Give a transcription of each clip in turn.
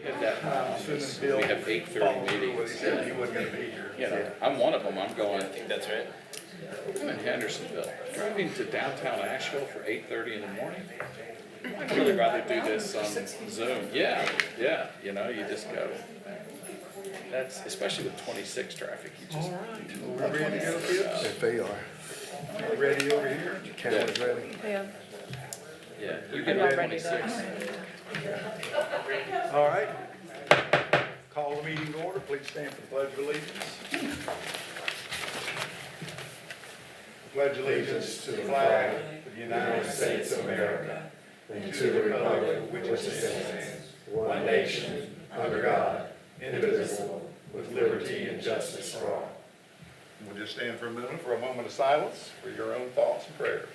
at that office, we have 8:30 meetings. He wasn't gonna be here. You know, I'm one of them, I'm going, I think that's right. I'm in Hendersonville, driving to downtown Asheville for 8:30 in the morning. I'd really rather do this on Zoom. Yeah, you know, you just go. That's, especially with 26 traffic, you just. We're ready to go, kids? If they are, Ready over here? camera's ready. Yeah, Yeah, you I'm get not it ready to. 26. All right. Call the meeting to order. Please stand for the Pledge of Allegiance. Pledge allegiance to the flag of the United States of America and to the republic for which it stands, one nation, under God, indivisible, with liberty and justice for all. We'll just stand for a moment of silence for your own thoughts and prayers.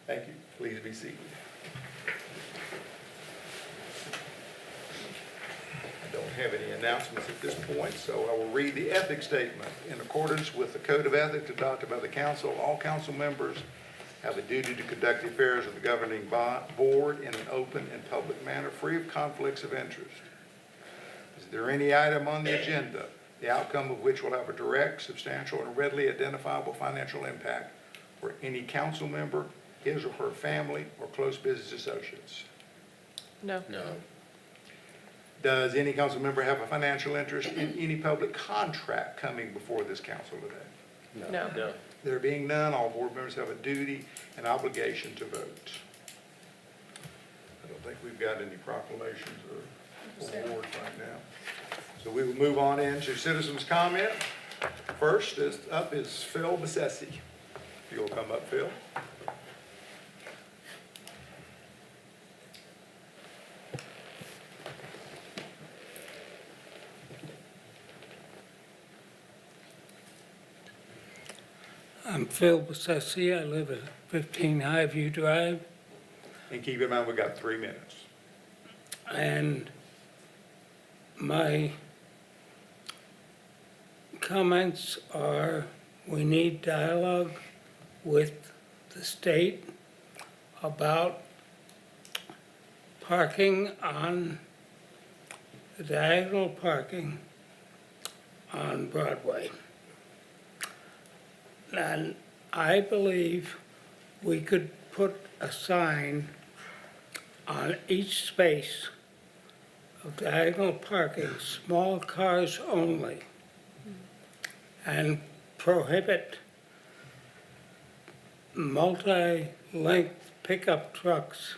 Thank you. Please be seated. I don't have any announcements at this point, so I will read the ethics statement. In accordance with the Code of Ethics adopted by the council, all council members have a duty to conduct the affairs of the governing board in an open and public manner, free of conflicts of interest. Is there any item on the agenda, the outcome of which will have a direct, substantial, and readily identifiable financial impact for any council member, his or her family, or close business associates? No. No. Does any council member have a financial interest in any public contract coming before this council today? No. No. There being none, all board members have a duty and obligation to vote. I don't think we've got any proclamations or awards right now. So we will move on into citizens' comment. First up is Phil Bessetti. If you'll come up, Phil. I'm Phil Bessetti. I live at 15 Highview Drive, And keep in mind, we've got 3 minutes. and my comments are we need dialogue with the state about parking on the diagonal parking on Broadway. And I believe we could put a sign on each space of diagonal parking, small cars only, and prohibit multi-length pickup trucks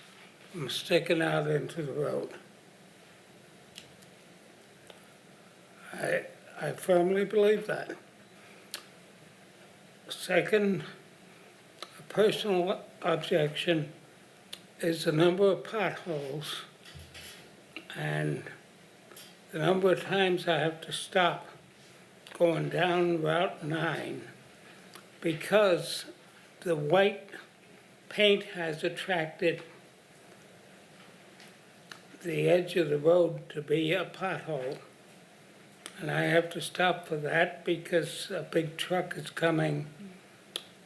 from sticking out into the road. I firmly believe that. Second, a personal objection is the number of potholes and the number of times I have to stop going down Route 9 because the white paint has attracted the edge of the road to be a pothole. And I have to stop for that because a big truck is coming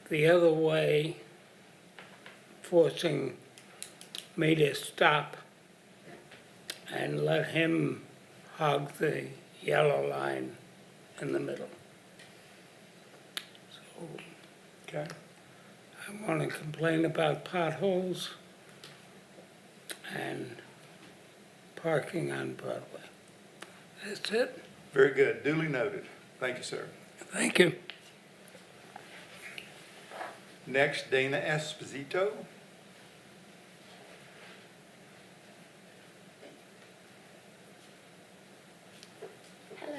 the other way, forcing me to stop and let him hog the yellow line in the middle. So Okay. I want to complain about potholes and parking on Broadway. That's it. Very good. Duly noted. Thank you, sir. Thank you. Next, Dana Esposito. Hello.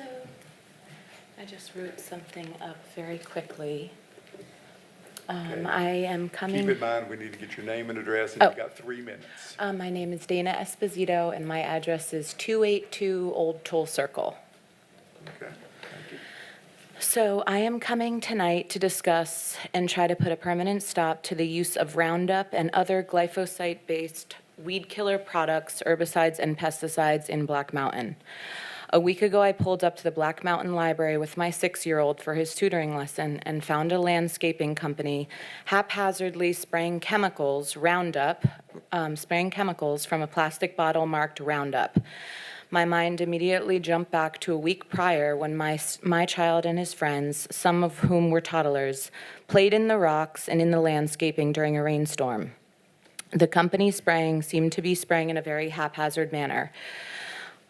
I just wrote something up very quickly. Okay. I am coming. Keep in mind, we need to get your name and address, and Oh. you've got 3 minutes. My name is Dana Esposito, and my address is 282 Old Toll Circle. Okay, thank you. So I am coming tonight to discuss and try to put a permanent stop to the use of Roundup and other glyphosate-based weed killer products, herbicides, and pesticides in Black Mountain. A week ago, I pulled up to the Black Mountain Library with my 6-year-old for his tutoring lesson and found a landscaping company haphazardly spraying chemicals, Roundup, spraying chemicals from a plastic bottle marked Roundup. My mind immediately jumped back to a week prior when my child and his friends, some of whom were toddlers, played in the rocks and in the landscaping during a rainstorm. The company spraying seemed to be spraying in a very haphazard manner.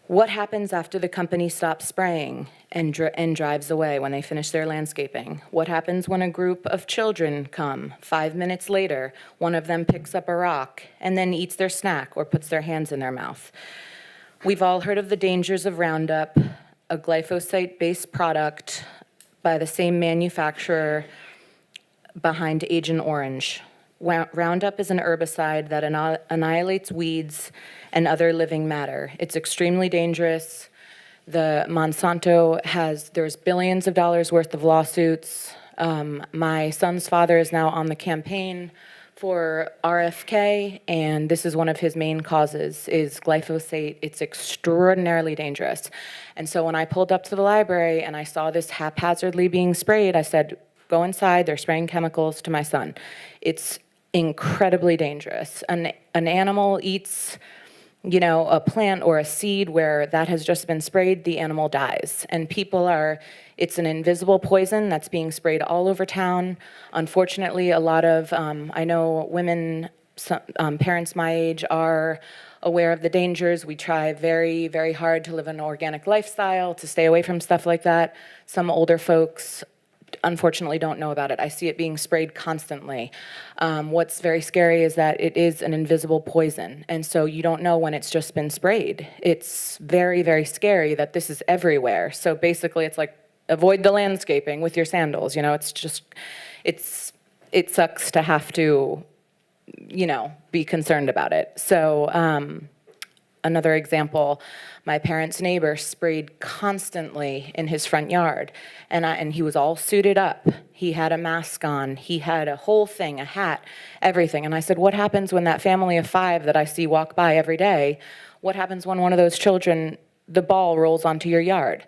What happens after the company stops spraying and drives away when they finish their landscaping? What happens when a group of children come? 5 minutes later, one of them picks up a rock and then eats their snack or puts their hands in their mouth. We've all heard of the dangers of Roundup, a glyphosate-based product by the same manufacturer behind Agent Orange. Roundup is an herbicide that annihilates weeds and other living matter. It's extremely dangerous. The Monsanto there's billions of dollars worth of lawsuits. My son's father is now on the campaign for RFK, and this is one of his main causes, is glyphosate. It's extraordinarily dangerous. And so when I pulled up to the library and I saw this haphazardly being sprayed, I said, go inside, they're spraying chemicals to my son. It's incredibly dangerous. An animal eats, a plant or a seed where that has just been sprayed, the animal dies. And it's an invisible poison that's being sprayed all over town. Unfortunately, a lot of, I know women, parents my age are aware of the dangers. We try very, very hard to live an organic lifestyle, to stay away from stuff like that. Some older folks unfortunately don't know about it. I see it being sprayed constantly. What's very scary is that it is an invisible poison, and so you don't know when it's just been sprayed. It's very, very scary that this is everywhere. So basically it's like, avoid the landscaping with your sandals, it sucks to have to, be concerned about it. So another example, my parents' neighbor sprayed constantly in his front yard, and he was all suited up. He had a mask on. He had a whole thing, a hat, everything. And I said, what happens when that family of 5 that I see walk by every day, what happens when one of those children, the ball rolls onto your yard?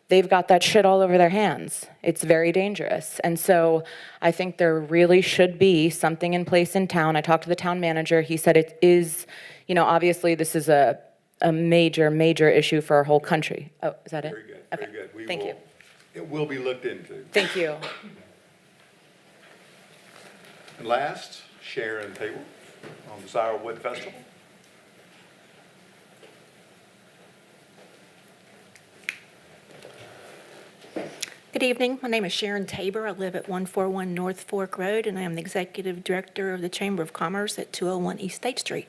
They've got that shit all over their hands. It's very dangerous. And so I think there really should be something in place in town. I talked to the town manager. He said it is, obviously this is a major, major issue for our whole country. Oh, is that it? Very good, Okay. very good. Thank you. It will be looked into. Thank you. And last, Sharon Tabor on the Sour Wood Festival. Good evening. My name is Sharon Tabor. I live at 141 North Fork Road, and I am the Executive Director of the Chamber of Commerce at 201 East State Street.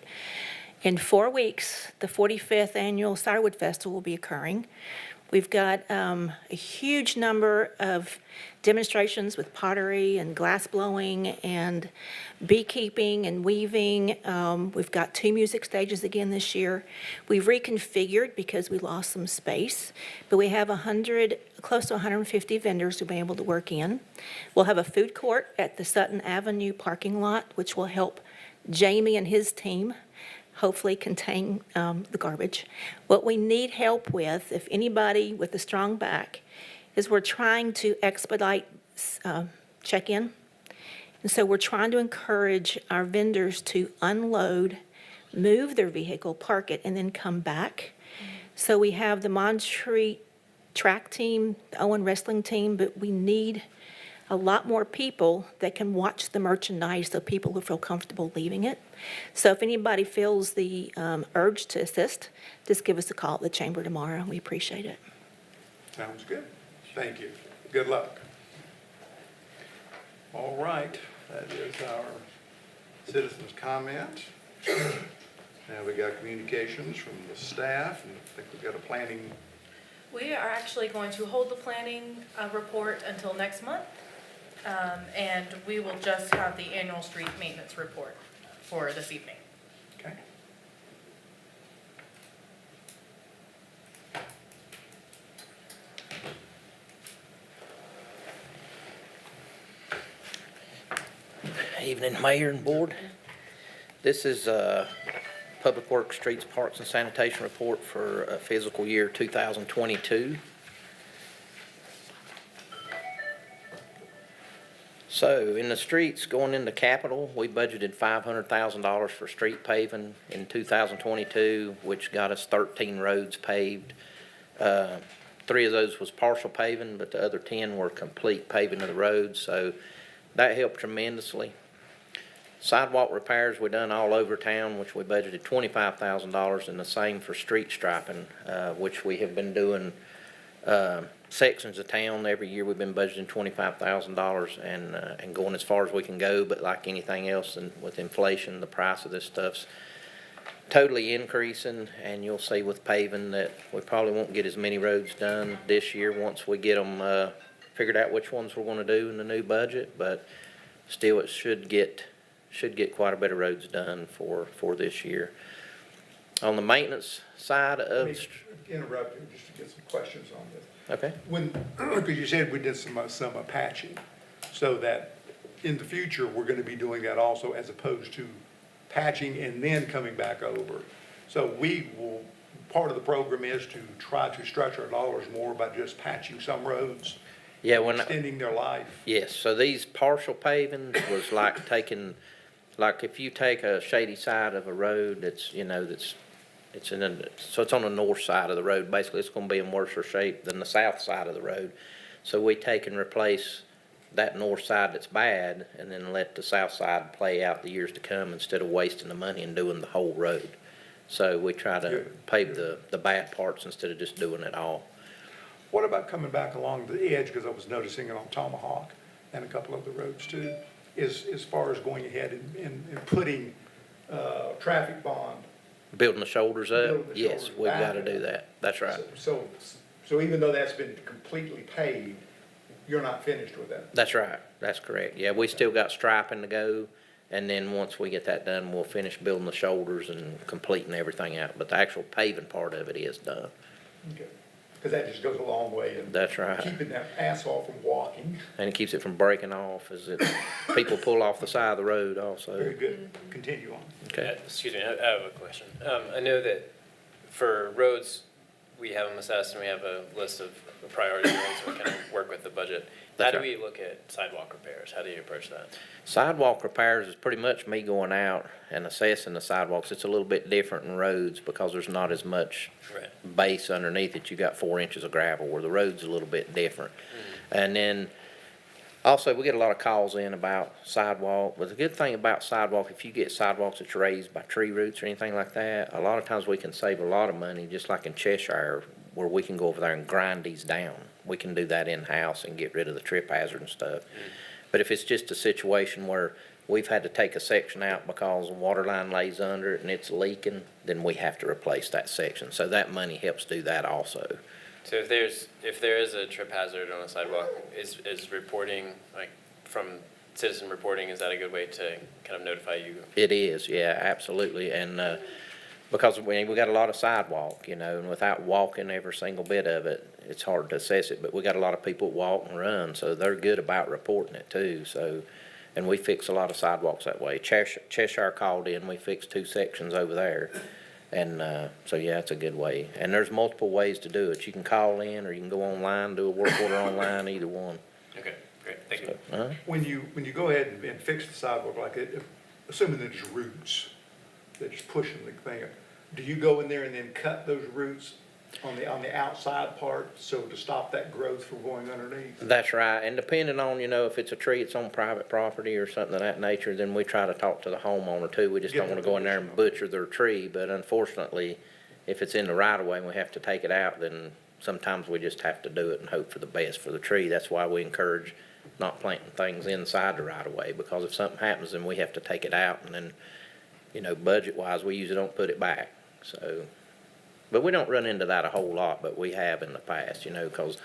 In 4 weeks, the 45th Annual Sourwood Festival will be occurring. We've got a huge number of demonstrations with pottery and glass blowing and beekeeping and weaving. We've got 2 music stages again this year. We've reconfigured because we lost some space, but we have close to 150 vendors who'll be able to work in. We'll have a food court at the Sutton Avenue parking lot, which will help Jamie and his team hopefully contain the garbage. What we need help with, if anybody with a strong back, is we're trying to expedite check-in. And so we're trying to encourage our vendors to unload, move their vehicle, park it, and then come back. So we have the Montreat track team, the Owen wrestling team, but we need a lot more people that can watch the merchandise so people will feel comfortable leaving it. So if anybody feels the urge to assist, just give us a call at the chamber tomorrow. We appreciate it. Sounds good. Thank you. Good luck. All right, that is our citizens' comment. Now we got communications from the staff, and I think we've got a planning. We are actually going to hold the planning report until next month, and we will just have the annual street maintenance report for this evening. Okay. Evening, Mayor and Board. This is Public Works, Streets, Parks, and Sanitation Report for fiscal year 2022. So, in the streets going into Capitol, we budgeted $500,000 for street paving in 2022, which got us 13 roads paved. 3 of those was partial paving, but the other 10 were complete paving of the roads, so that helped tremendously. Sidewalk repairs we done all over town, which we budgeted $25,000, and the same for street striping, which we have been doing sections of town. Every year we've been budgeting $25,000 and going as far as we can go, but like anything else, and with inflation, the price of this stuff's totally increasing, and you'll see with paving that we probably won't get as many roads done this year once we get them figured out which ones we're going to do in the new budget, but still it should get quite a bit of roads done for this year. On the maintenance side Let of, me interrupt you just to get some questions on this. okay, When, because you said we did some patching, so that in the future, we're gonna be doing that also as opposed to patching and then coming back over. So we will, part of the program is to try to stretch our dollars more by just patching some roads, yeah, when, extending their life. yes, so these partial paving was like taking, like if you take a shady side of a road that's, it's on the north side of the road, basically it's gonna be in worse shape than the south side of the road. So we take and replace that north side that's bad and then let the south side play out the years to come instead of wasting the money and doing the whole road. So we try to Good. pave the bad parts instead of just doing it all. What about coming back along the edge, because I was noticing it on Tomahawk and a couple of the roads too, is as far as going ahead and putting, traffic bond. Building the shoulders up, Building the yes, shoulders we've back. gotta do that, that's right. So even though that's been completely paved, you're not finished with that? That's right, that's correct. Yeah, we still got striping to go, and then once we get that done, we'll finish building the shoulders and completing everything out. But the actual paving part of it is done. Okay. Because that just goes a long way in That's right. keeping that asphalt from walking. And it keeps it from breaking off as people pull off the side of the road Very also. good. Continue on. Okay. Excuse me, I have a question. I know that for roads, we have them assessed and we have a list of priority roads, so we kind of work with the budget. How That's do right. we look at sidewalk repairs? How do you approach that? Sidewalk repairs is pretty much me going out and assessing the sidewalks. It's a little bit different in roads because there's not as much Right. base underneath it. You got 4 inches of gravel, where the road's a little bit different. And then also, we get a lot of calls in about sidewalk, but the good thing about sidewalk, if you get sidewalks that's raised by tree roots or anything like that, a lot of times we can save a lot of money, just like in Cheshire, where we can go over there and grind these down. We can do that in-house and get rid of the trip hazard and stuff. But if it's just a situation where we've had to take a section out because a water line lays under it and it's leaking, then we have to replace that section. So that money helps do that also. So if there is a trip hazard on a sidewalk, is reporting, like, from citizen reporting, is that a good way to kind of notify you? It is, yeah, absolutely, and, because we got a lot of sidewalk, and without walking every single bit of it, it's hard to assess it, but we got a lot of people walk and run, so they're good about reporting it too, so, and we fix a lot of sidewalks that way. Cheshire called in, we fixed 2 sections over there, and, so yeah, it's a good way, and there's multiple ways to do it. You can call in, or you can go online, do a work order online, either one. Okay, great, thank you. Uh-huh. When you go ahead and fix the sidewalk like it, assuming there's roots that's pushing the thing, do you go in there and then cut those roots on the outside part, so to stop that growth from going underneath? That's right, and depending on, if it's a tree, it's on private property or something of that nature, then we try to talk to the homeowner too. We just Get don't wanna their go in there and butcher their tree, but unfortunately, if it's in the right of way and we have to take it out, then sometimes we just have to do it and hope for the best for the tree. That's why we encourage not planting things inside the right of way, because if something happens, then we have to take it out, and then, budget-wise, we usually don't put it back, so. But we don't run into that a whole lot, but we have in the past, because,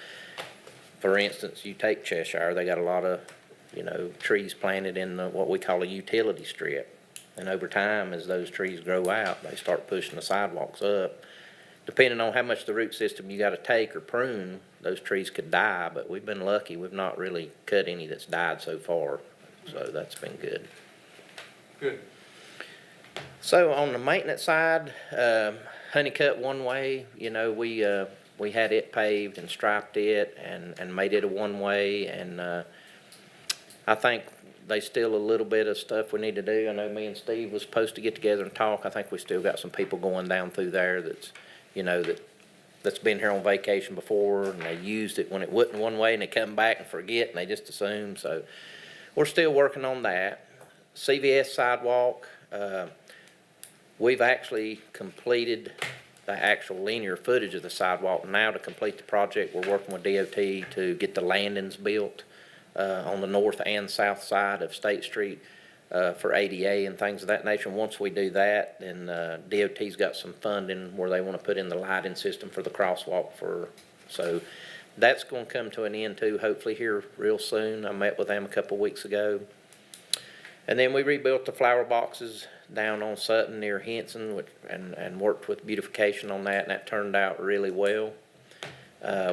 for instance, you take Cheshire, they got a lot of, trees planted in what we call a utility strip. And over time, as those trees grow out, they start pushing the sidewalks up. Depending on how much the root system you gotta take or prune, those trees could die, but we've been lucky. We've not really cut any that's died so far, so that's been good. Good. So on the maintenance side, Honeycutt one-way, you know, we had it paved and striped it and made it a one-way, and I think there's still a little bit of stuff we need to do. I know me and Steve was supposed to get together and talk. I think we still got some people going down through there that's, you know, that's been here on vacation before, and they used it when it wasn't one way, and they come back and forget, and they just assume, so we're still working on that. CVS sidewalk, we've actually completed the actual linear footage of the sidewalk. Now to complete the project, we're working with DOT to get the landings built on the north and south side of State Street for ADA and things of that nature. Once we do that, then DOT's got some funding where they want to put in the lighting system for the crosswalk so that's going to come to an end too, hopefully here real soon. I met with them a couple weeks ago. And then we rebuilt the flower boxes down on Sutton near Henson and worked with beautification on that, and that turned out really well.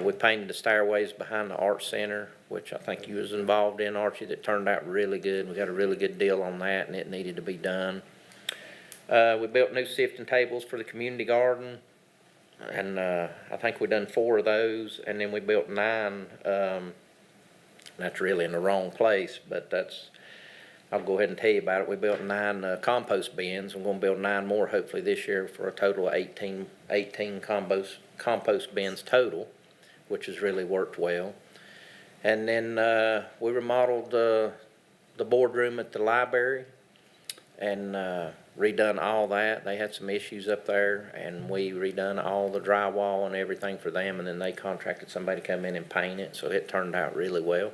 We painted the stairways behind the Art Center, which I think you was involved in, Archie, that turned out really good. We got a really good deal on that, and it needed to be done. We built new sifting tables for the community garden, and I think we done 4 of those, and then we built 9. That's really in the wrong place, but I'll go ahead and tell you about it. We built 9 compost bins. I'm going to build 9 more hopefully this year for a total of 18 compost bins total, which has really worked well. And then we remodeled the boardroom at the library and redone all that. They had some issues up there, and we redone all the drywall and everything for them, and then they contracted somebody to come in and paint it, so it turned out really well.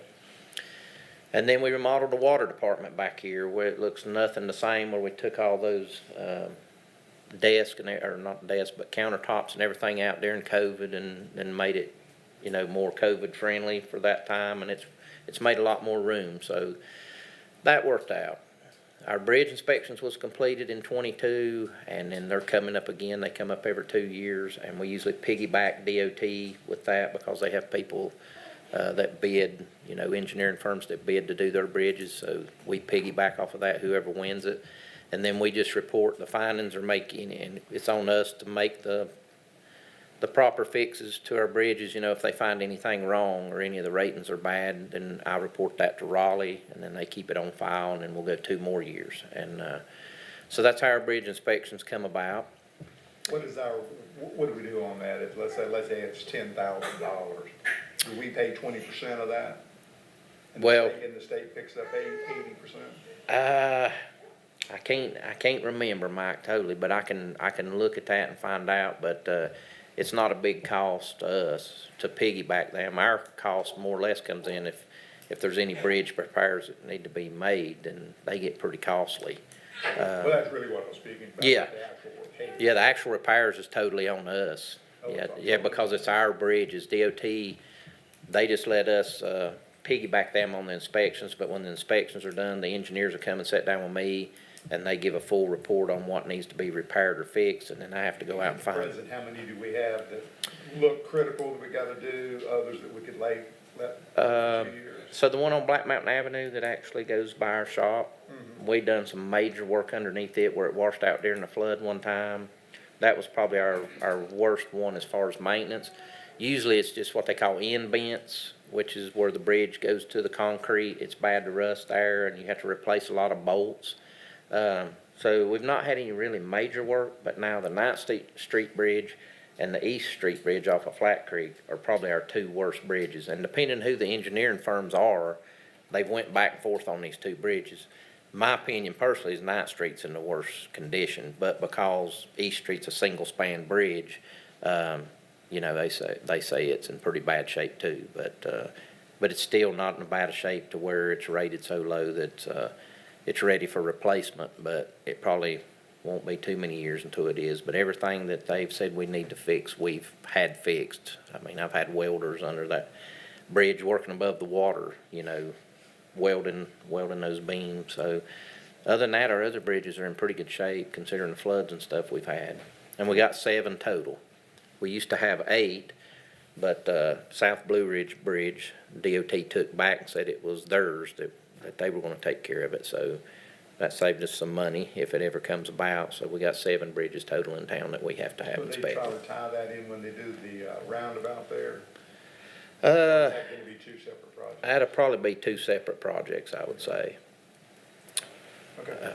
And then we remodeled the water department back here where it looks nothing the same, where we took all those desks, or not desks, but countertops and everything out during COVID and made it, you know, more COVID friendly for that time, and it's made a lot more room, so that worked out. Our bridge inspections was completed in '22, and then they're coming up again. They come up every 2 years, and we usually piggyback DOT with that because they have people that bid, you know, engineering firms that bid to do their bridges, so we piggyback off of that, whoever wins it. And then we just report the findings or making, and it's on us to make the proper fixes to our bridges. You know, if they find anything wrong or any of the ratings are bad, then I report that to Raleigh, and then they keep it on file, and then we'll go 2 more years. And so that's how our bridge inspections come about. What do we do on that? If, let's say it's $10,000, do we pay 20% of that? And the state picks up 80%? I can't remember, Mike, totally, but I can look at that and find out, but it's not a big cost to us to piggyback them. Our cost more or less comes in if there's any bridge repairs that need to be made, then they get pretty costly. Well, that's really what I was speaking about. Yeah. The actual repair. Yeah, the actual repairs is totally on us. Yeah, because it's our bridges. DOT, they just let us piggyback them on the inspections, but when the inspections are done, the engineers will come and sit down with me, and they give a full report on what needs to be repaired or fixed, and then I have to go out and find. President, how many do we have that look critical that we gotta do, others that we could let a few years? So the one on Black Mountain Avenue that actually goes by our shop, we done some major work underneath it where it washed out during the flood one time. That was probably our worst one as far as maintenance. Usually it's just what they call end vents, which is where the bridge goes to the concrete. It's bad to rust there, and you have to replace a lot of bolts. So we've not had any really major work, but now the 9th Street Bridge and the East Street Bridge off of Flat Creek are probably our 2 worst bridges. And depending who the engineering firms are, they've went back and forth on these 2 bridges. My opinion personally is 9th Street's in the worst condition, but because East Street's a single span bridge, you know, they say it's in pretty bad shape too, but it's still not in a bad shape to where it's rated so low that it's ready for replacement, but it probably won't be too many years until it is. But everything that they've said we need to fix, we've had fixed. I mean, I've had welders under that bridge working above the water, you know, welding those beams. So other than that, our other bridges are in pretty good shape considering the floods and stuff we've had. And we got 7 total. We used to have 8, but South Blue Ridge Bridge, DOT took back and said it was theirs, that they were going to take care of it. So that saved us some money if it ever comes about. So we got 7 bridges total in town that we have to have Would they try inspected. to tie that in when they do the roundabout there? Uh, Is that gonna be 2 separate projects? that'd probably be 2 separate projects, I would say. Okay.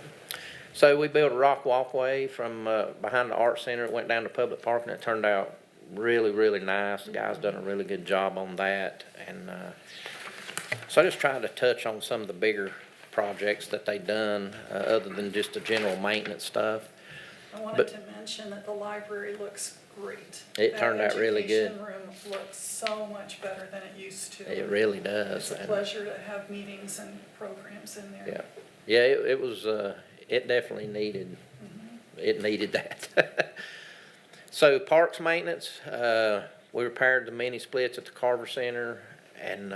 So we built a rock walkway from behind the art center. It went down to public park, and it turned out really, really nice. The guy's done a really good job on that. And so I just tried to touch on some of the bigger projects that they done, other than just the general maintenance stuff. I wanted But- to mention that the library looks great. It turned out really good. That education room looks so much better than it used to. It really does. It's a And, pleasure to have meetings and programs in there. yeah, yeah, it was, it definitely needed, it needed that. So parks maintenance, we repaired the mini splits at the Carver Center and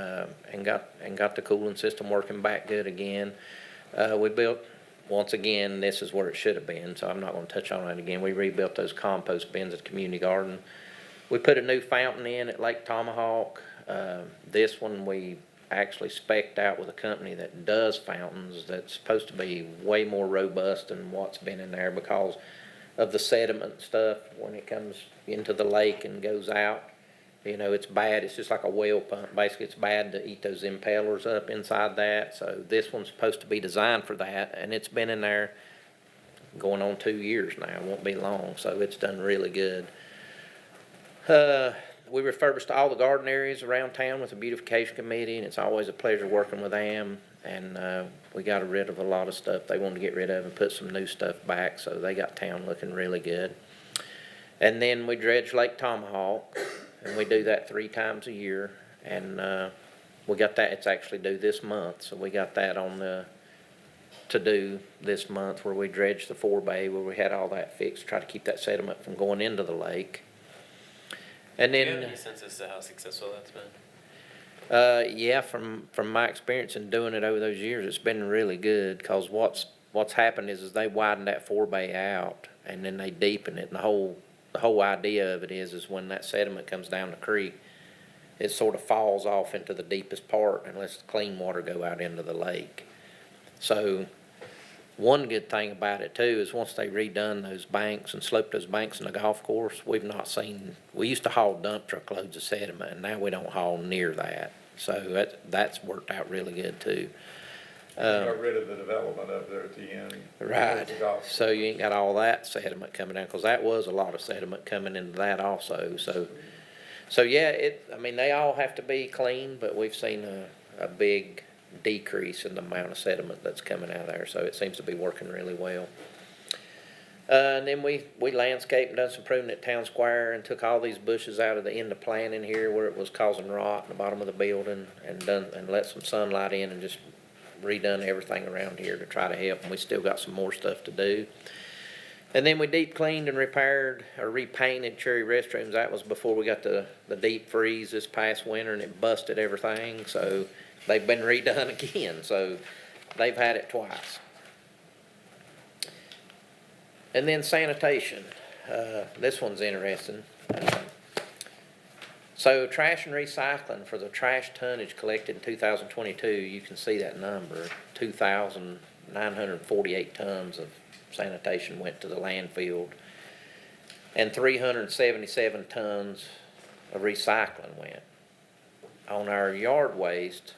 got the cooling system working back good again. We built, once again, this is where it should have been, so I'm not gonna touch on that again. We rebuilt those compost bins at the community garden. We put a new fountain in at Lake Tomahawk. This one we actually spec'd out with a company that does fountains that's supposed to be way more robust than what's been in there because of the sediment stuff when it comes into the lake and goes out. You know, it's bad. It's just like a well pump. Basically, it's bad to eat those impellers up inside that. So this one's supposed to be designed for that, and it's been in there going on 2 years now. It won't be long, so it's done really good. We refurbished all the garden areas around town with the beautification committee, and it's always a pleasure working with them. And we got rid of a lot of stuff they wanted to get rid of and put some new stuff back, so they got town looking really good. And then we dredged Lake Tomahawk, and we do that 3 times a year. And we got that, it's actually due this month, so we got that on the to-do this month where we dredged the 4-bay, where we had all that fixed, try to keep that sediment from going into the lake. And Do you then. have any sense as to how successful that's been? Yeah, from my experience in doing it over those years, it's been really good, cause what's happened is they widen that 4-bay out and then they deepen it, and the whole idea of it is when that sediment comes down the creek, it sort of falls off into the deepest part and lets the clean water go out into the lake. So one good thing about it too is once they redone those banks and sloped those banks in the golf course, we used to haul dump truck loads of sediment, and now we don't haul near that. So that's worked out really good too. Got rid of the development up there at the end. Right, The golf so you ain't got all that sediment coming down, cause that was a lot of sediment coming into that also, so yeah, they all have to be clean, but we've seen a big decrease in the amount of sediment that's coming out of there, so it seems to be working really well. And then we landscaped and done some pruning at Town Square and took all these bushes out of the end of planting here where it was causing rot in the bottom of the building and let some sunlight in and just redone everything around here to try to help, and we still got some more stuff to do. And then we deep cleaned and repaired or repainted Cherry restrooms. That was before we got the deep freeze this past winter, and it busted everything, so they've been redone again, so they've had it twice. And then sanitation, this one's interesting. So trash and recycling, for the trash tonnage collected in 2022, you can see that number, 2,948 tons of sanitation went to the landfill, and 377 tons of recycling went. On our yard waste,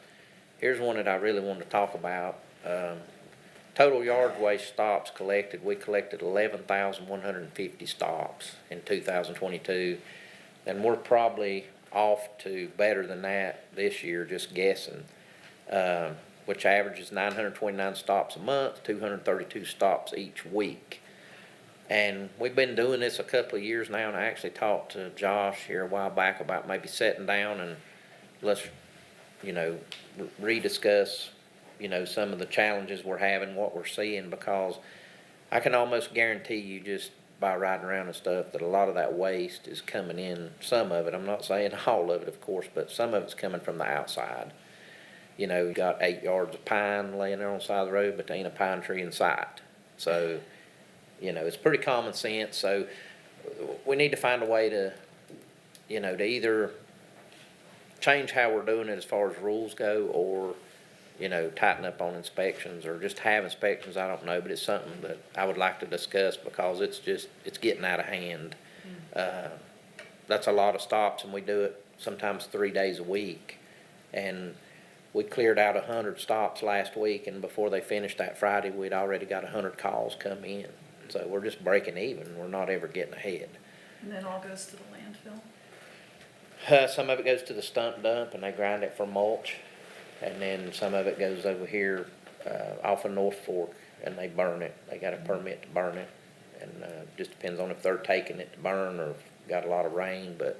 here's one that I really wanted to talk about. Total yard waste stops collected, we collected 11,150 stops in 2022, and we're probably off to better than that this year, just guessing, which averages 929 stops a month, 232 stops each week. And we've been doing this a couple of years now, and I actually talked to Josh here a while back about maybe sitting down and let's, rediscuss, some of the challenges we're having, what we're seeing, because I can almost guarantee you just by riding around and stuff that a lot of that waste is coming in, some of it, I'm not saying all of it, of course, but some of it's coming from the outside. You got 8 yards of pine laying there on the side of the road, but there ain't a pine tree in sight. So, it's pretty common sense, so we need to find a way to, to either change how we're doing it as far as rules go, or you know, tighten up on inspections or just have inspections, I don't know, but it's something that I would like to discuss because it's getting out of hand. That's a lot of stops and we do it sometimes 3 days a week. And we cleared out 100 stops last week, and before they finished that Friday, we'd already got 100 calls come in. So we're just breaking even. We're not ever getting ahead. And then all goes to the landfill. Some of it goes to the stump dump, and they grind it for mulch. And then some of it goes over here off of North Fork, and they burn it. They got a permit to burn it. And just depends on if they're taking it to burn or got a lot of rain, but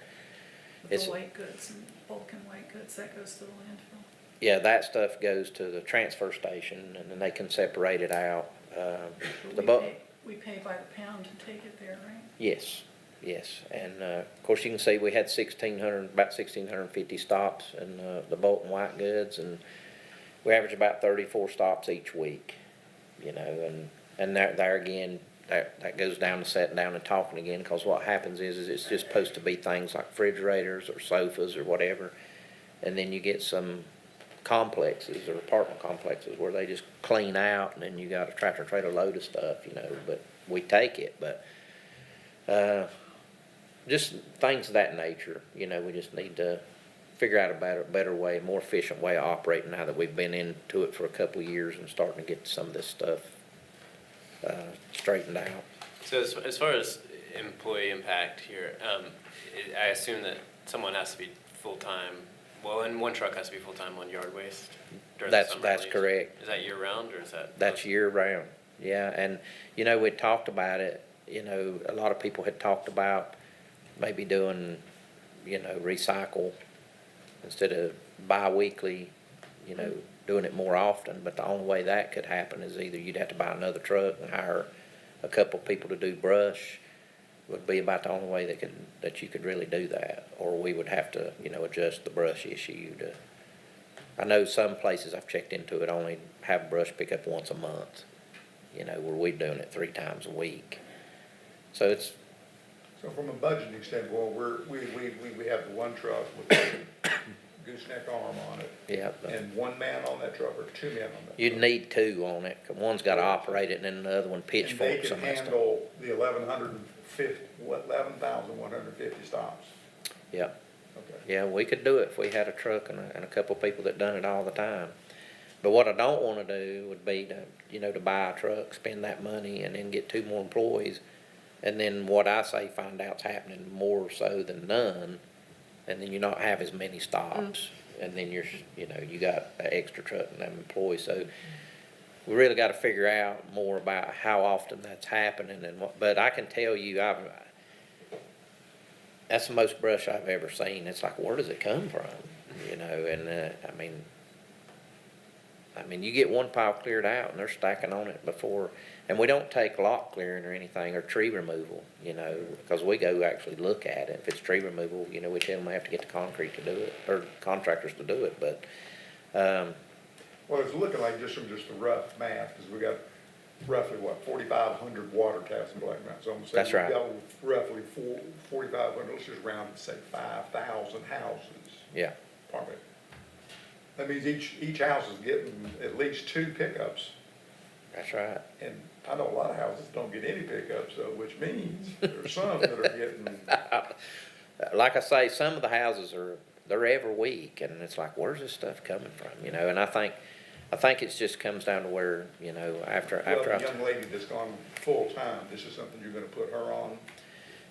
The white goods and bulk and white goods, that goes to the landfill. yeah, that stuff goes to the transfer station, and then they can separate it out. The bu- We pay by the pound to take it there, right? Yes, yes, and, of course, you can see we had about 1,650 stops in, the bulk and white goods, and we average about 34 stops each week, you know, and there again, that goes down to sitting down and talking again, because what happens is it's just supposed to be things like refrigerators or sofas or whatever, and then you get some complexes or apartment complexes where they just clean out, and then you got a tractor trailer load of stuff, you know, but we take it, but, just things of that nature, you know, we just need to figure out a better way, a more efficient way of operating now that we've been into it for a couple of years and starting to get some of this stuff, straightened out. So as far as employee impact here, I assume that someone has to be full-time, well, and one truck has to be full-time on yard waste during the summer. That's at least. correct. Is that year-round, or is that? That's year round, yeah, and, you know, we talked about it, you know, a lot of people had talked about maybe doing, you know, recycle instead of bi-weekly, you know, doing it more often, but the only way that could happen is either you'd have to buy another truck and hire a couple people to do brush, would be about the only way that you could really do that, or we would have to, you know, adjust the brush issue to, I know some places I've checked into it only have brush pickup once a month, you know, where we're doing it 3 times a week. So it's, So from a budgeting standpoint, we have the one truck with the gooseneck arm on it, yeah, and one man on that truck, or 2 men on that? you'd need 2 on it, 'cause one's gotta operate it and then the other one And they pitchforks can some of that stuff. handle the 11,150 stops? Yeah. Okay. Yeah, we could do it if we had a truck and a couple of people that done it all the time. But what I don't wanna do would be to, you know, to buy a truck, spend that money, and then get 2 more employees. And then what I say, find out's happening more so than none, and then you not have as many stops. And then you know, you got an extra truck and them employees, so we really gotta figure out more about how often that's happening and what, but I can tell you, that's the most brush I've ever seen. It's like, where does it come from? You know, and, I mean, you get one pile cleared out and they're stacking on it before, and we don't take lot clearing or anything or tree removal, you know, because we go actually look at it. If it's tree removal, you know, we tell them they have to get the concrete to do it, or contractors to do it, but, Well, it's looking like just from just the rough math, because we got roughly, 4,500 water taps in Black Mountain. So I'm saying That's right. we've got roughly 4,500, let's just round it, say 5,000 houses. yeah, Probably. That means each house is getting at least 2 pickups. that's right. And I know a lot of houses don't get any pickups, so, which means there's some that are getting, Like I say, some of the houses they're every week, and it's like, where's this stuff coming from, you know? And I think it just comes down to where, you know, after well, I. the young lady that's gone full-time, this is something you're gonna put her on?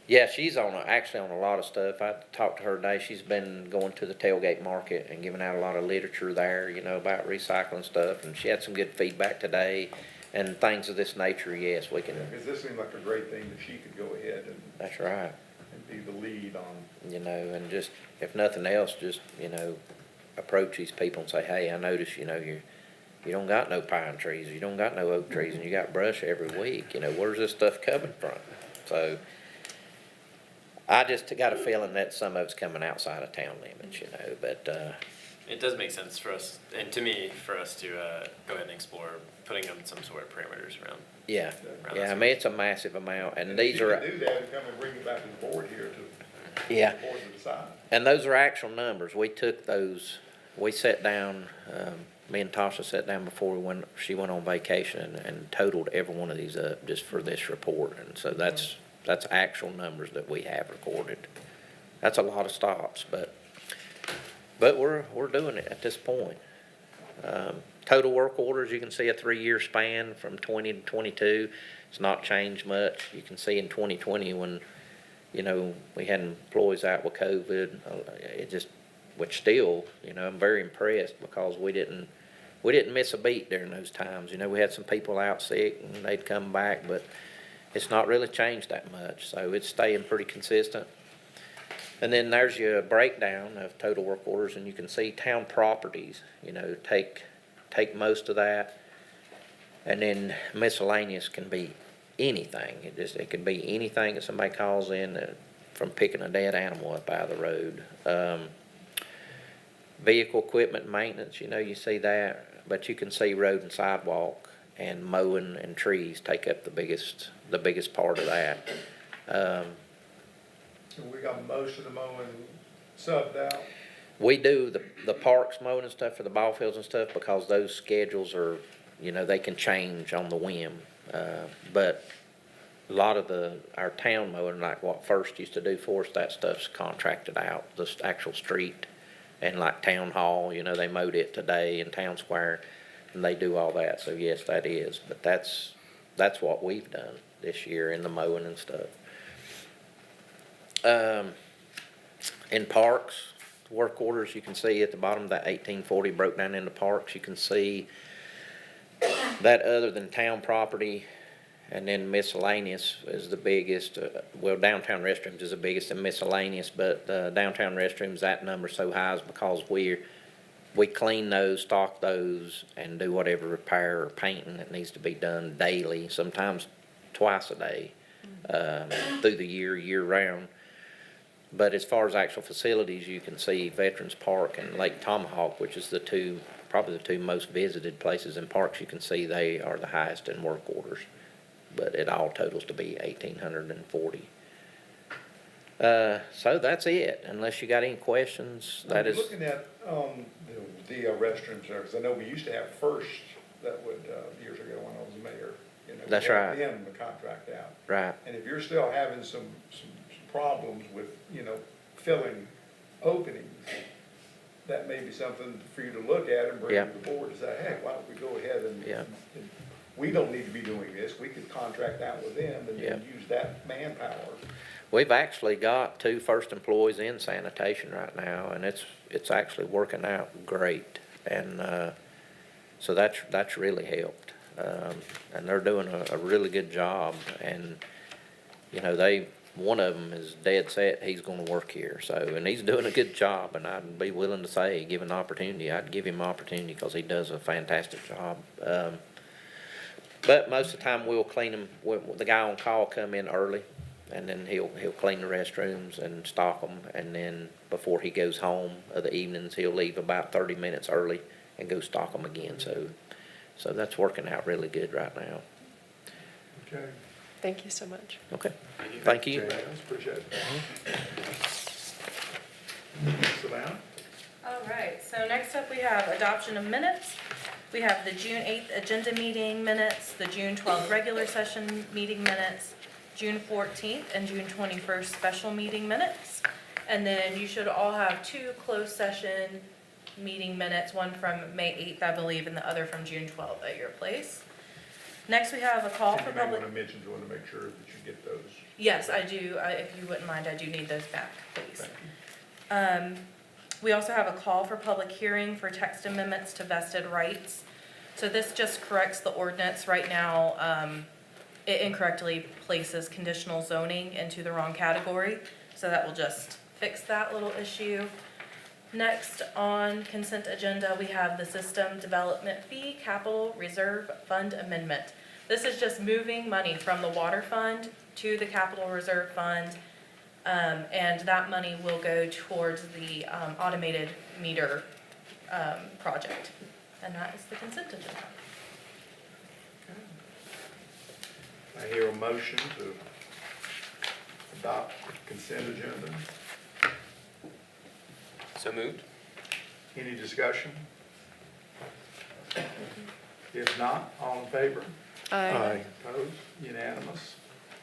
Yeah, she's actually on a lot of stuff. I talked to her today. She's been going to the tailgate market and giving out a lot of literature there, you know, about recycling stuff. And she had some good feedback today and things of this nature. Yes, we can. Because this seemed like a great thing that she could go ahead That's right. and be the lead on. You know, and just, if nothing else, just, you know, approach these people and say, hey, I notice, you know, you don't got no pine trees, you don't got no oak trees, and you got brush every week. You know, where's this stuff coming from? So I just got a feeling that some of it's coming outside of town limits, you know, but, It does make sense for us, and to me, for us to go ahead and explore putting up some sort of parameters around. yeah, around yeah, I that. mean, it's a massive amount, and these She are, could do that and come and bring it back to the board here to, yeah. the board to decide. And those are actual numbers. We took those, we sat down, me and Tasha sat down before she went on vacation and totaled every one of these up just for this report. And so that's actual numbers that we have recorded. That's a lot of stops, but we're doing it at this point. Total work orders, you can see a 3-year span from 20 to 22. It's not changed much. You can see in 2020 when, you know, we had employees out with COVID, which still, you know, I'm very impressed because we didn't miss a beat during those times. You know, we had some people out sick and they'd come back, but it's not really changed that much. So it's staying pretty consistent. And then there's your breakdown of total work orders, and you can see town properties, you know, take most of that. And then miscellaneous can be anything. It could be anything that somebody calls in, from picking a dead animal up out of the road. Vehicle equipment and maintenance, you know, you see that, but you can see road and sidewalk and mowing and trees take up the biggest part of that. So we got most of the mowing subbed out. We do the parks mowing and stuff for the ball fields and stuff because those schedules are, you know, they can change on the whim. But a lot of our town mowing, like what First used to do for us, that stuff's contracted out, the actual street. And like Town Hall, you know, they mowed it today in Town Square, and they do all that. So yes, that is. But that's what we've done this year in the mowing and stuff. In parks, work orders, you can see at the bottom that 1840 broke down into parks. You can see that other than town property, and then miscellaneous is the biggest. Well, downtown restrooms is the biggest in miscellaneous, but downtown restrooms, that number's so high is because we clean those, stock those, and do whatever repair or painting that needs to be done daily, sometimes twice a day, through the year round. But as far as actual facilities, you can see Veterans Park and Lake Tomahawk, which is probably the two most visited places in parks. You can see they are the highest in work orders, but it all totals to be 1,840. So that's it, unless you got any questions. That is. Looking at the restrooms there, because I know we used to have First that would, years ago when I was mayor, you know. That's we had right. them to contract out. Right. And if you're still having some problems with, you know, filling openings, that may be something for you to look at and bring Yeah. to the board to say, hey, why don't we go ahead and, Yeah. and we don't need to be doing this. We could contract out with them and Yeah. then use that manpower. We've actually got 2 First employees in sanitation right now, and it's actually working out great. And so that's really helped. And they're doing a really good job. And, you know, one of them is dead set, he's gonna work here. So, and he's doing a good job, and I'd be willing to say, given the opportunity, I'd give him opportunity because he does a fantastic job. But most of the time we'll clean them, the guy on call come in early, and then he'll clean the restrooms and stock them, and then before he goes home of the evenings, he'll leave about 30 minutes early and go stock them again. So that's working out really good right now. Okay. Thank you so much. Okay, thank you. James, appreciate it. Savannah? All right, so next up we have adoption of minutes. We have the June 8th agenda meeting minutes, the June 12th regular session meeting minutes, June 14th and June 21st special meeting minutes. And then you should all have 2 closed session meeting minutes, one from May 8th, I believe, and the other from June 12th at your place. Next, we have a call for You may public. want to mention, you want to make sure that you get those. Yes, I do. If you wouldn't mind, I do need those back, please. We also have a call for public hearing for text amendments to vested rights. So this just corrects the ordinance. Right now, it incorrectly places conditional zoning into the wrong category. So that will just fix that little issue. Next on consent agenda, we have the System Development Fee Capital Reserve Fund Amendment. This is just moving money from the water fund to the capital reserve fund. And that money will go towards the automated meter project. And that is the consent agenda. I hear a motion to adopt consent agenda. So moved? Any discussion? If not, all in favor? Aye. Opposed? Unanimous?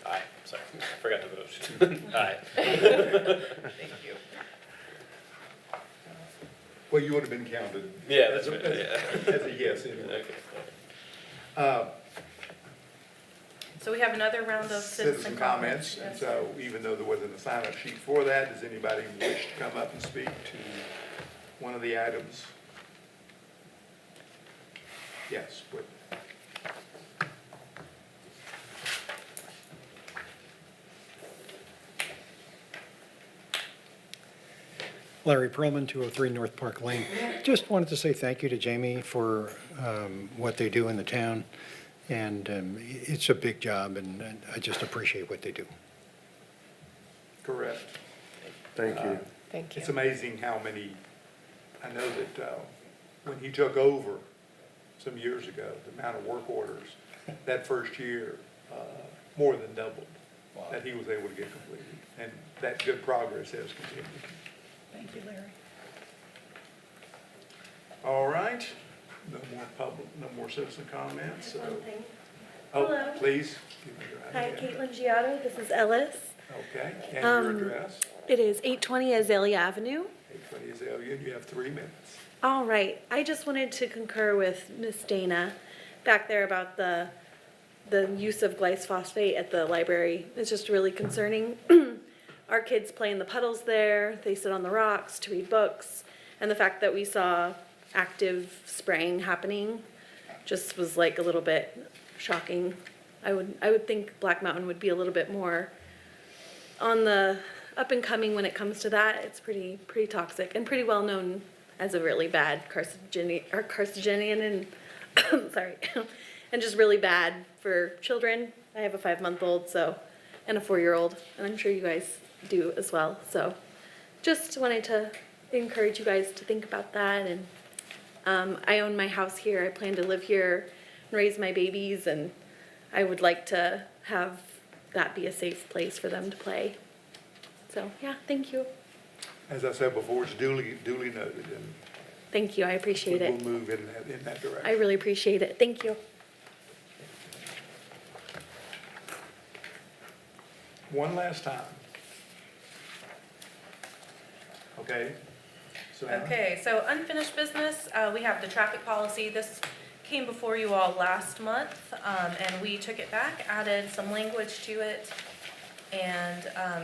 Aye, sorry, forgot to vote. Aye. Thank you. Well, you would have been counted. Yeah, that's as a- right, as- yeah. As a yes, anyway. Okay. So we have another round of Citizen comments, and Yes. so even though there wasn't a sign-up sheet for that, does anybody wish to come up and speak to one of the items? Yes, Whitney. Larry Perlman, 203 North Park Lane. Just wanted to say thank you to Jamie for what they do in the town. And it's a big job, and I just appreciate what they do. Correct. Thank you. Thank It's amazing how many, I know that when he took over some years ago, the amount of work orders that first year more than doubled that he was able to get completed. And that good progress has continued. Thank you, Larry. All right, no more public, no more citizen comments, so. Oh, Hello. please. give me your Hi, ID. Caitlin Giotto. This is Ellis. Okay, and your address? It is 820 Azalea Avenue. 820 Azalea, you have 3 minutes. All right. I just wanted to concur with Miss Dana back there about the use of glyphosate at the library. It's just really concerning. Our kids play in the puddles there. They sit on the rocks to read books. And the fact that we saw active spraying happening just was like a little bit shocking. I would think Black Mountain would be a little bit more on the up and coming when it comes to that. It's pretty toxic and pretty well known as a really bad carcinogen and sorry, and just really bad for children. I have a 5-month-old, so, and a 4-year-old, and I'm sure you guys do as well. So just wanted to encourage you guys to think about that. And I own my house here. I plan to live here and raise my babies, and I would like to have that be a safe place for them to play. So, yeah, thank you. As I said before, it's duly noted, and Thank you, I appreciate we'll it. move in that I direction. really appreciate it. Thank you. One last time. Okay? Savannah? Okay, so unfinished business, we have the traffic policy. This came before you all last month, and we took it back, added some language to it. And I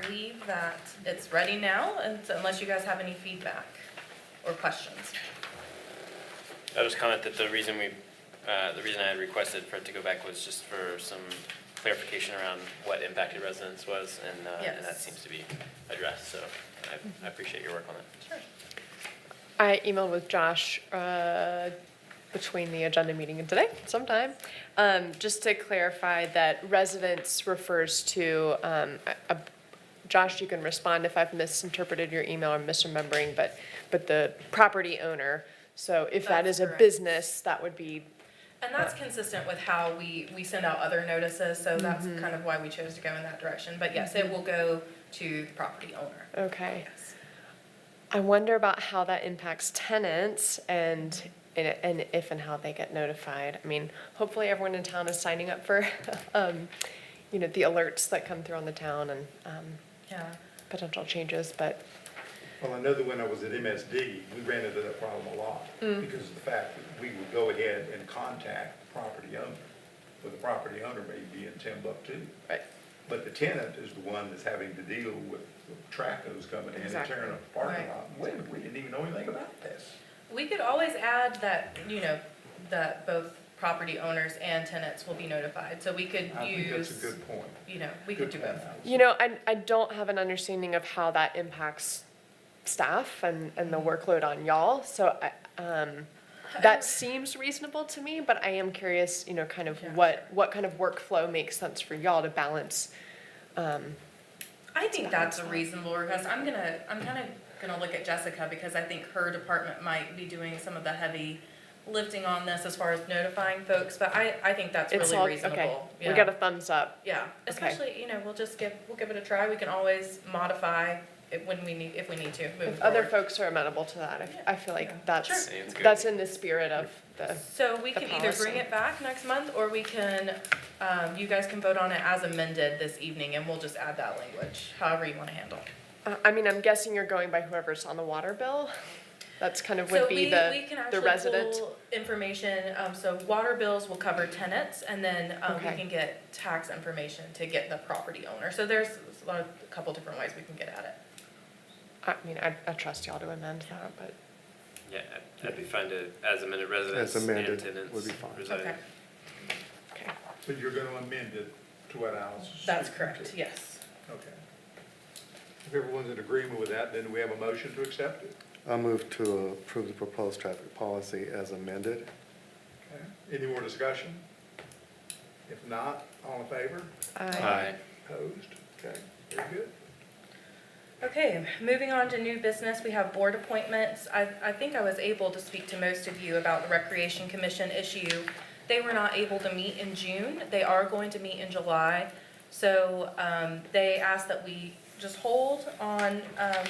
believe that it's ready now, and so unless you guys have any feedback or questions. I'll just comment that the reason I had requested for it to go back was just for some clarification around what impacted residents was, and that Yes. seems to be addressed, so I appreciate your work on that. Sure. I emailed with Josh between the agenda meeting and today sometime, just to clarify that residents refers to, Josh, you can respond if I've misinterpreted your email or misremembering, but the property owner. So if that That's is a correct. business, that would be, And that's consistent with how we send out other notices, so that's kind of why we chose to go in that direction. But yes, it will go to the property owner. okay. Yes. I wonder about how that impacts tenants and if and how they get notified. I mean, hopefully everyone in town is signing up for, the alerts that come through on the town and Yeah. potential changes, but Well, I know that when I was at MSD, we ran into that problem a lot because of the fact that we would go ahead and contact the property owner. But the property owner may be in Timbuktu. Right. But the tenant is the one that's having to deal with the tractors coming in and Exactly. tearing up the parking Right. lot. Wait a minute, we didn't even know anything about this. We could always add that, that both property owners and tenants will be notified, so we could I think that's use, a good point. we could do Good both. point. I don't have an understanding of how that impacts staff and the workload on y'all, so that seems reasonable to me, but I am curious, kind of Yeah. what kind of workflow makes sense for y'all to balance. I think that's a reasonable request. I'm kind of gonna look at Jessica because I think her department might be doing some of the heavy lifting on this as far as notifying folks, but I think that's It's really all, reasonable. okay, we Yeah. got a thumbs up. Yeah, especially, we'll give it a try. We can always modify when we need, if we need to, moving If other forward. folks are amenable to that, I feel like that's, Sure. Sounds good. that's in the spirit of the, So we the can either bring policy. it back next month, or we can, you guys can vote on it as amended this evening, and we'll just add that language, however you wanna handle it. I mean, I'm guessing you're going by whoever's on the water bill. That's kind of So would be we can the actually resident. pull information, so water bills will cover tenants, and then, we Okay. can get tax information to get the property owner. So there's a couple different ways we can get at it. I mean, I trust y'all to amend that, but Yeah, that'd be fine to, as amended residents As and amended tenants would be fine. residing. Okay, okay. But you're gonna amend it to what Alice is that's speaking correct, to. yes. Okay. If everyone's in agreement with that, then we have a motion to accept it. I move to approve the proposed traffic policy as amended. Okay. Any more discussion? If not, all in favor? Aye. Opposed? Okay, very good. Okay, moving on to new business, we have board appointments. I think I was able to speak to most of you about the Recreation Commission issue. They were not able to meet in June. They are going to meet in July. So they asked that we just hold on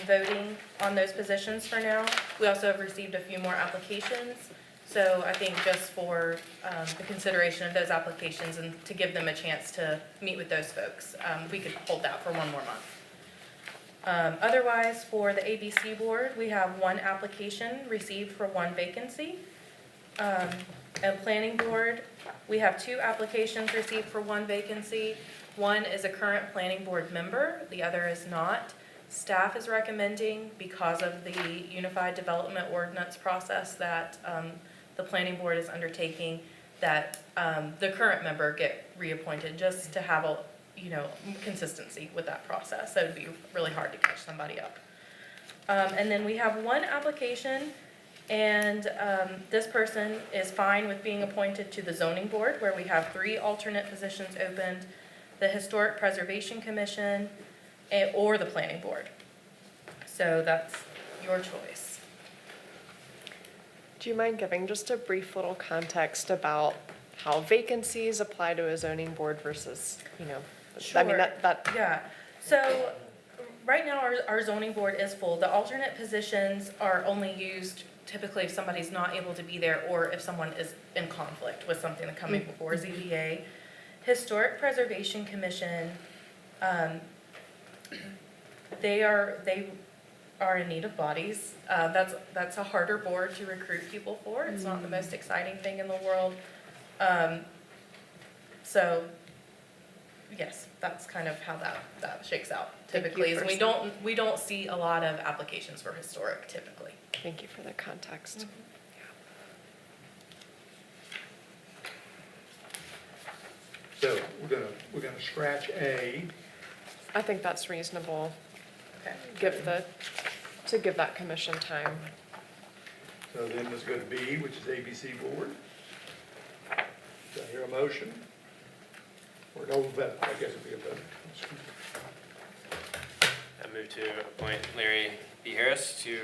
voting on those positions for now. We also have received a few more applications. So I think just for the consideration of those applications and to give them a chance to meet with those folks, we could hold that for one more month. Otherwise, for the ABC board, we have one application received for one vacancy. And planning board, we have two applications received for one vacancy. One is a current planning board member, the other is not. Staff is recommending, because of the Unified Development Ordinance process that the planning board is undertaking, that the current member get reappointed, just to have a, consistency with that process. That would be really hard to catch somebody up. And then we have one application, and this person is fine with being appointed to the zoning board, where we have 3 alternate positions opened, the Historic Preservation Commission, or the planning board. So that's your choice. Do you mind giving just a brief little context about how vacancies apply to a zoning board versus, I mean, Sure. that, Yeah, so right now our zoning board is full. The alternate positions are only used typically if somebody's not able to be there or if someone is in conflict with something that's coming before ZBA. Historic Preservation Commission, they are in need of bodies. That's a harder board to recruit people for. It's not the most exciting thing in the world. So, yes, that's kind of how that shakes out Thank you typically. Is for we don't see a lot of applications for historic typically. thank you for the context. So we're gonna scratch A. I think that's reasonable, Okay. to give that commission time. So then let's go to B, which is ABC board. Do I hear a motion? Or no vote, I guess it'd be a vote. I move to appoint Larry B. Harris to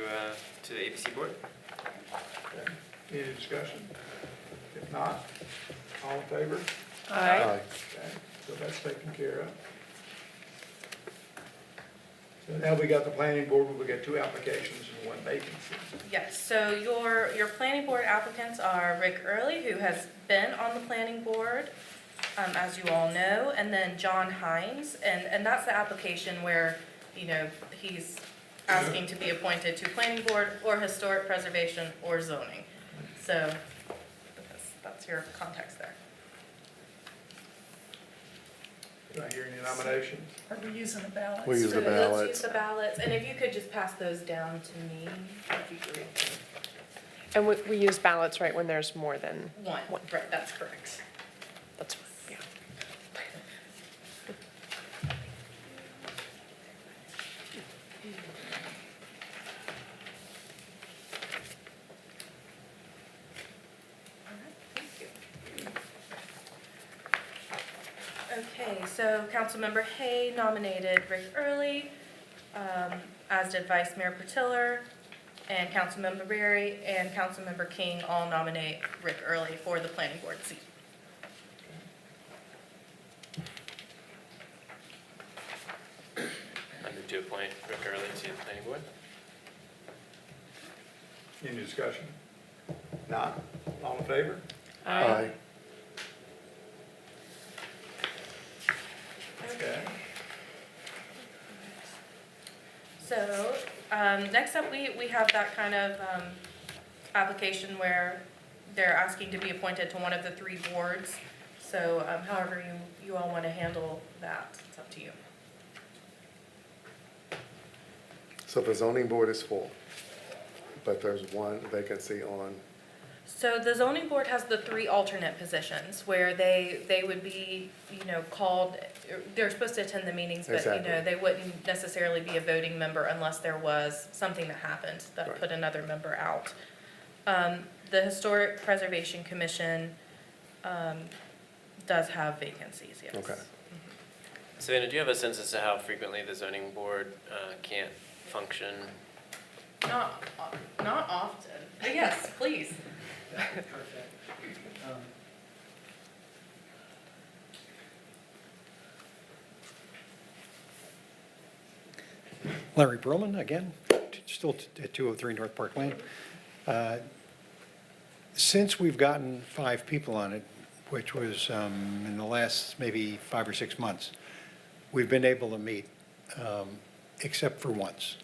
the ABC board. Okay. Any discussion? If not, all in favor? Aye. Okay, so that's taken care of. So now we got the planning board, we got 2 applications and 1 vacancy. Yes, so your planning board applicants are Rick Early, who has been on the planning board, as you all know, and then John Hines, and that's the application where, he's asking to be appointed to planning board or historic preservation or zoning. So that's your context there. Do I hear any nominations? Are we using the ballots? We use the So ballots. Let's use the ballots, and if you could just pass those down to me, that'd be great. And we use ballots, right, when there's more than, One, right, that's correct. that's, yeah. Okay, so Councilmember Hay nominated Rick Early, as did Vice Mayor Portillo, and Councilmember Berry and Councilmember King all nominate Rick Early for the planning board seat. I move to appoint Rick Early to the planning board. Any discussion? Not? All in favor? Aye. Okay. So, next up, we have that kind of, application where they're asking to be appointed to one of the 3 boards. So, however you all want to handle that, it's up to you. So the zoning board is full, but there's one vacancy on, So the zoning board has the 3 alternate positions where they would be, called, they're supposed to attend the meetings, but, Exactly. they wouldn't necessarily be a voting member unless there was something that happened that Right. put another member out. The Historic Preservation Commission, does have vacancies, yes. okay. Savannah, do you have a sense as to how frequently the zoning board can't function? Not often, but yes, please. Larry Perlman, again, still at 203 North Park Lane. Since we've gotten 5 people on it, which was in the last maybe 5 or 6 months, we've been able to meet, except for once.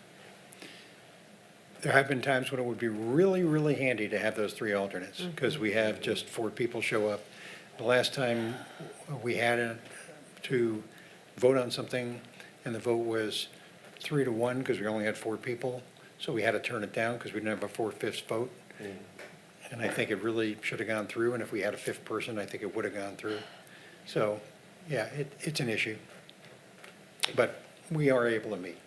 There have been times when it would be really, really handy to have those 3 alternates, because we have just 4 people show up. The last time we had it to vote on something, and the vote was 3 to 1, because we only had 4 people, so we had to turn it down because we didn't have a 4/5 vote. And I think it really should have gone through, and if we had a 5th person, I think it would have gone through. So, yeah, it's an issue. But we are able to meet.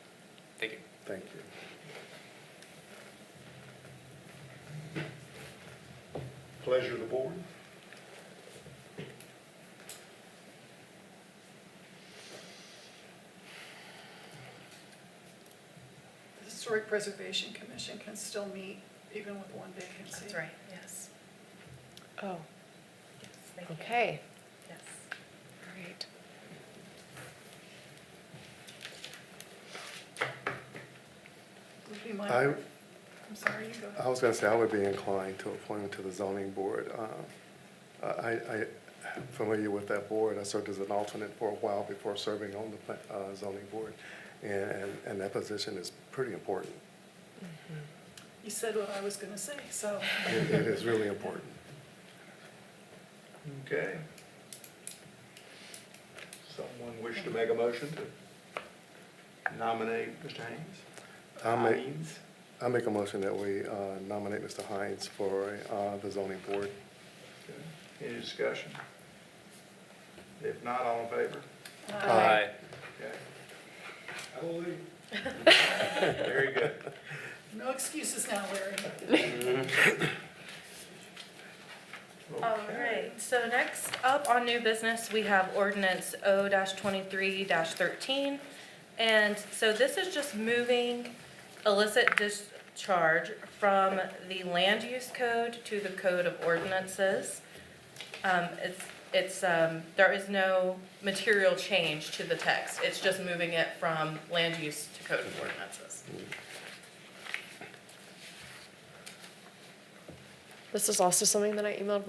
Thank you. Thank you. Pleasure of the board. The Historic Preservation Commission can still meet even with 1 vacancy. That's right, yes. Oh, Yes, they can. okay, Yes. great. Would be my, I, I'm sorry, you go. I was going to say, I would be inclined to appoint him to the zoning board. I'm familiar with that board. I served as an alternate for a while before serving on the zoning board. And that position is pretty important. You said what I was gonna say, so. It is really important. Okay. Someone wish to make a motion to nominate Mr. Haynes? I make a motion that we nominate Mr. Hines for the zoning board. Okay. Any discussion? If not, all in favor? Aye. Okay. Very good. No excuses now, Larry. All right, so next up on new business, we have ordinance O-23-13. And so this is just moving illicit discharge from the land use code to the code of ordinances. There is no material change to the text. It's just moving it from land use to code of ordinances. This is also something that I emailed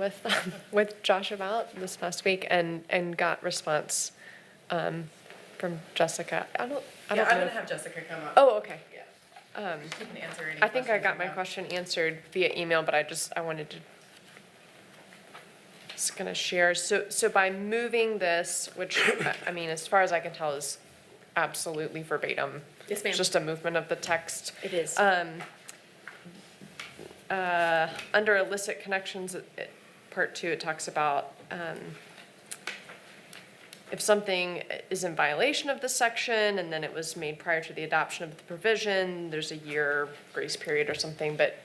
with Josh about this past week and got response from Jessica. I don't Yeah, know. I'm gonna have Jessica come up. Oh, okay. Yeah. She can answer any I think I questions got you my have. question answered via email, but I wanted to just gonna share. So by moving this, which I mean, as far as I can tell, is absolutely verbatim. Yes, ma'am. Just a movement of the text. It is. Under illicit connections, part 2, it talks about if something is in violation of this section and then it was made prior to the adoption of the provision, there's a year grace period or something, but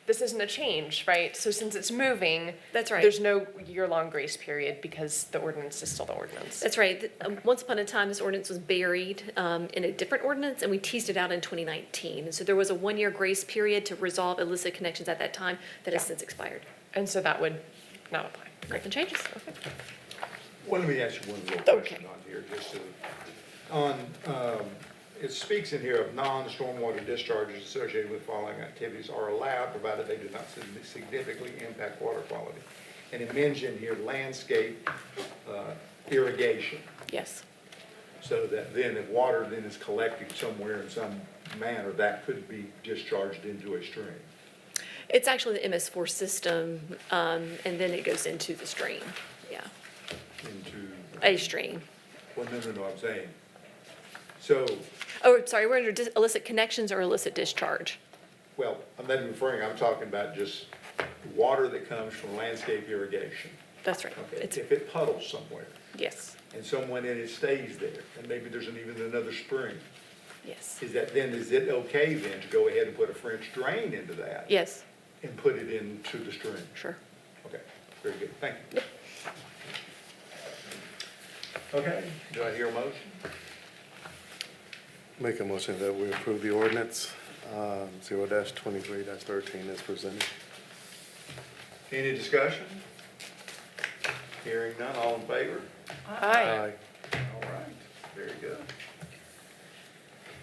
this isn't a change, right? So since it's moving. That's right. There's no year-long grace period because the ordinance is still the ordinance. That's right. Once upon a time, this ordinance was buried in a different ordinance, and we teased it out in 2019. And so there was a 1-year grace period to resolve illicit connections at that time that has since expired. And so that would not apply. Nothing changes. Okay. Well, let me ask you one little Okay. question on here, just to, on it speaks in here of non-stormwater discharges associated with following activities are allowed, provided they do not significantly impact water quality. And it mentioned here landscape irrigation, Yes. so that then if water then is collected somewhere in some manner, that could be discharged into a stream. It's actually the MS4 system, and then it goes into the stream. Yeah, Into, a stream. well, no, I'm saying, so, Oh, sorry, we're under illicit connections or illicit discharge. well, I'm not even referring, I'm talking about just water that comes from landscape irrigation. That's right. Okay, It's, if it puddles somewhere, yes, and someone in it stays there, and maybe there's even another spring, yes, is it okay then to go ahead and put a French drain into that? yes, And put it into the stream? sure. Okay, very good, thank you. Okay, do I hear a motion? Make a motion that we approve the ordinance 0-23-13 as presented. Any discussion? Hearing none, all in favor? Aye. All right, very good.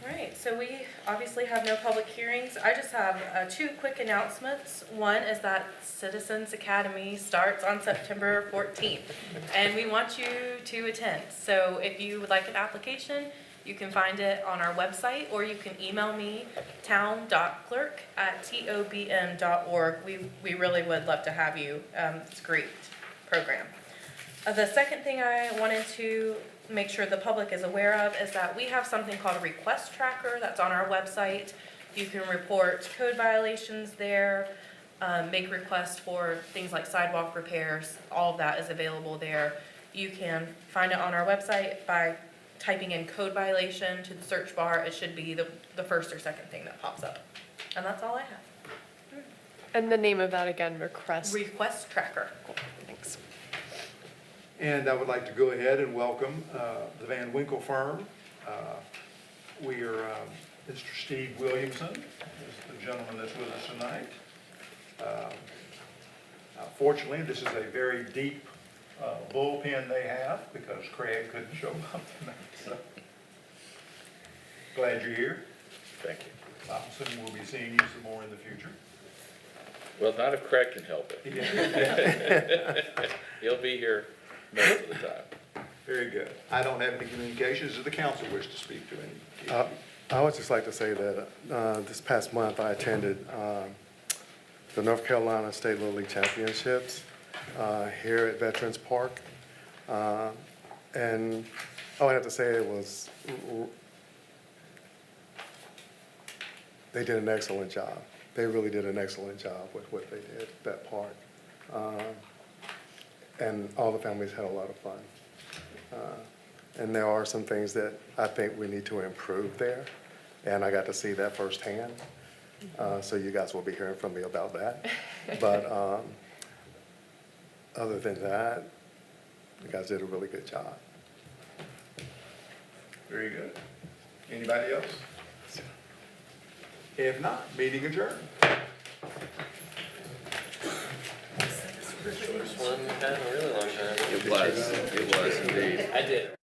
All right, so we obviously have no public hearings. I just have two quick announcements. One is that Citizens Academy starts on September 14th, and we want you to attend. So if you would like an application, you can find it on our website, or you can email me, town.clerk@tobm.org. We really would love to have you. It's a great program. The second thing I wanted to make sure the public is aware of is that we have something called a request tracker that's on our website. You can report code violations there, make requests for things like sidewalk repairs. All of that is available there. You can find it on our website by typing in code violation to the search bar. It should be the first or second thing that pops up. And that's all I have. And the name of that again, request. Request tracker. Thanks. And I would like to go ahead and welcome the Van Winkle firm. We are, Mr. Steve Williamson is the gentleman that's with us tonight. Fortunately, this is a very deep bullpen they have because Craig couldn't show up tonight, so. Glad you're here. Thank you. I'm assuming we'll be seeing you some more in the future. Well, not if Craig can help it. He'll be here most of the time. Very good. I don't have any communications. Does the council wish to speak to any? I would just like to say that this past month I attended the North Carolina State Little League Championships here at Veterans Park. And all I have to say was they did an excellent job. They really did an excellent job with what they did, that park. And all the families had a lot of fun. And there are some things that I think we need to improve there. And I got to see that firsthand. So you guys will be hearing from me about that. But other than that, you guys did a really good job. Very good. Anybody else? If not, meeting adjourned. First one in a really long time. It was indeed. I did.